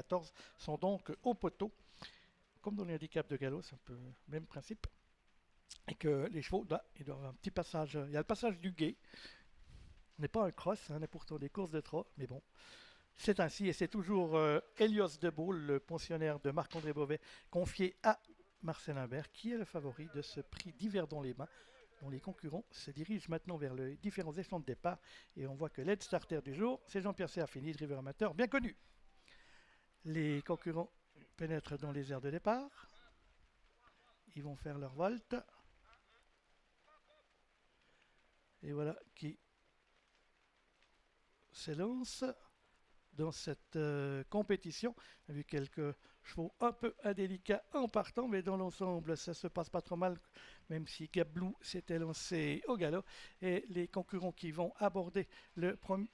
14 sont donc au poteau. Comme dans les handicaps de galop, c'est un peu le même principe. Et que les chevaux, là, ils doivent avoir un petit passage. Il y a le passage du guet. On n'est pas un cross, on est pourtant des courses de trot, mais bon. C'est ainsi, et c'est toujours Hélios de Beaule, le pensionnaire de Marc-André Beauvais, confié à Marcel Imbert, qui est le favori de ce prix d'Yverdon les Bains, dont les concurrents se dirigent maintenant vers les différents échelons de départ. Et on voit que l'aide starter du jour, c'est Jean-Pierre Serfini, driver amateur, bien connu. Les concurrents pénètrent dans les aires de départ. Ils vont faire leur volte. Et voilà qui s'élance dans cette compétition. On a vu quelques chevaux un peu indélicats en partant, mais dans l'ensemble, ça se passe pas trop mal, même si Gablou s'était lancé au galop. Et les concurrents qui vont aborder le premier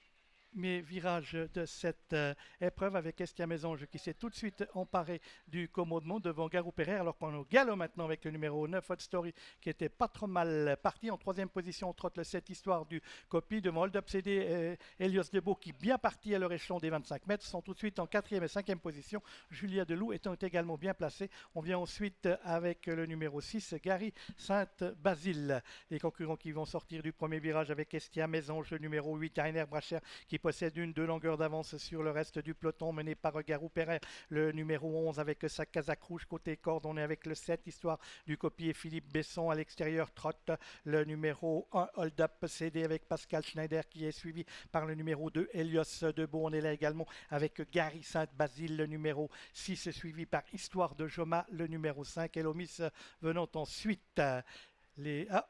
virage de cette épreuve avec Estia Mésange qui s'est tout de suite emparé du commandement devant Garou Pereire, alors qu'on est au galop maintenant avec le numéro 9 Hot Story qui était pas trop mal parti. En troisième position on trotte le 7 Histoire du Copie devant Hold Up CD et Hélios Debeau qui bien parti à leur échelon des 25 mètres sont tout de suite en quatrième et cinquième position. Julia Deloup étant également bien placée. On vient ensuite avec le numéro 6 Gary Sainte-Basile. Les concurrents qui vont sortir du premier virage avec Estia Mésange, le numéro 8 Rainer Bracher qui possède une 2 longueurs d'avance sur le reste du peloton mené par Garou Pereire, le numéro 11 avec sa casaque rouge côté corde. On est avec le 7 Histoire du Copier Philippe Besson à l'extérieur trotte le numéro 1 Hold Up CD avec Pascal Schneider qui est suivi par le numéro 2 Hélios Debeau. On est là également avec Gary Sainte-Basile, le numéro 6 suivi par Histoire de Joma, le numéro 5 Elomis venant ensuite.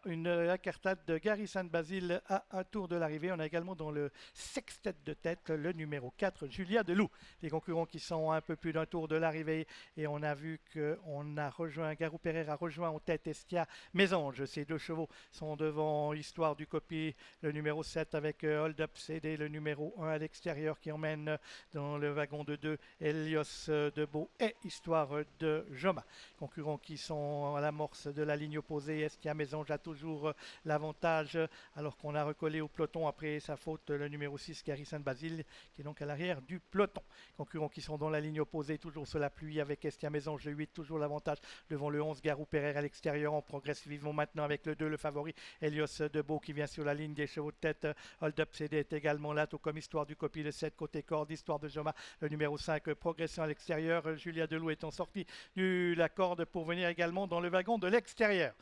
Une incartade de Gary Sainte-Basile à un tour de l'arrivée. On a également dans le sextet de tête le numéro 4, Julia Deloup. Les concurrents qui sont à un peu plus d'un tour de l'arrivée. Et on a vu qu'on a rejoint, Garou Pereire a rejoint en tête Estia Mésange. Ces deux chevaux sont devant Histoire du Copie, le numéro 7 avec Hold Up CD, le numéro 1 à l'extérieur qui emmène dans le wagon de 2 Hélios Debeau et Histoire de Joma. Concurrents qui sont à l'amorce de la ligne opposée. Estia Mésange a toujours l'avantage alors qu'on a recollé au peloton après sa faute le numéro 6 Gary Sainte-Basile qui est donc à l'arrière du peloton. Concurrents qui sont dans la ligne opposée toujours sous la pluie avec Estia Mésange le 8 toujours l'avantage devant le 11 Garou Pereire à l'extérieur. On progresse vivement maintenant avec le 2 le favori Hélios Debeau qui vient sur la ligne des chevaux de tête. Hold Up CD est également là tout comme Histoire du Copie le 7 côté corde. Histoire de Joma le numéro 5 progression à l'extérieur. Julia Deloup étant sortie de la corde pour venir également dans le wagon de l'extérieur.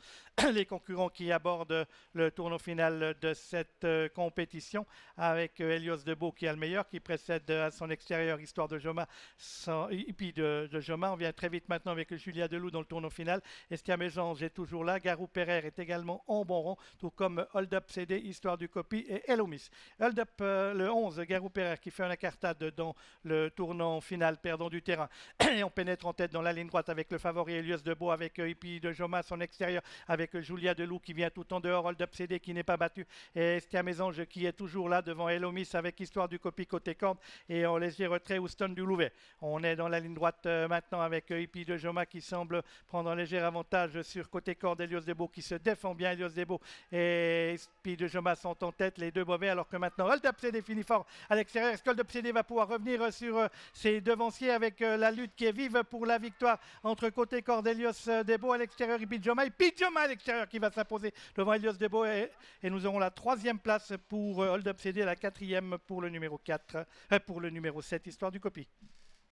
Les concurrents qui abordent le tournoi final de cette compétition avec Hélios Debeau qui est le meilleur, qui précède à son extérieur Histoire de Joma, et puis de Joma. On vient très vite maintenant avec Julia Deloup dans le tournoi final. Estia Mésange est toujours là. Garou Pereire est également en bon rond, tout comme Hold Up CD, Histoire du Copie et Elomis. Hold Up le 11, Garou Pereire qui fait un incartade dans le tournant final, perdant du terrain. Et on pénètre en tête dans la ligne droite avec le favori Hélios Debeau, avec Hippie de Joma à son extérieur, avec Julia Deloup qui vient tout en dehors, Hold Up CD qui n'est pas battu, et Estia Mésange qui est toujours là devant Elomis avec Histoire du Copie côté corde, et en léger retrait Houston du Louvet. On est dans la ligne droite maintenant avec Hippie de Joma qui semble prendre un léger avantage sur côté corde. Hélios Debeau qui se défend bien. Hélios Debeau et Hippie de Joma sont en tête, les deux mauvais, alors que maintenant Hold Up CD finit fort à l'extérieur. Est-ce que Hold Up CD va pouvoir revenir sur ses devanciers avec la lutte qui est vive pour la victoire entre côté corde Hélios Debeau à l'extérieur, Hippie de Joma, à l'extérieur qui va s'imposer devant Hélios Debeau, et nous aurons la troisième place pour Hold Up CD, la quatrième pour le numéro 4, pour le numéro 7 Histoire du Copie.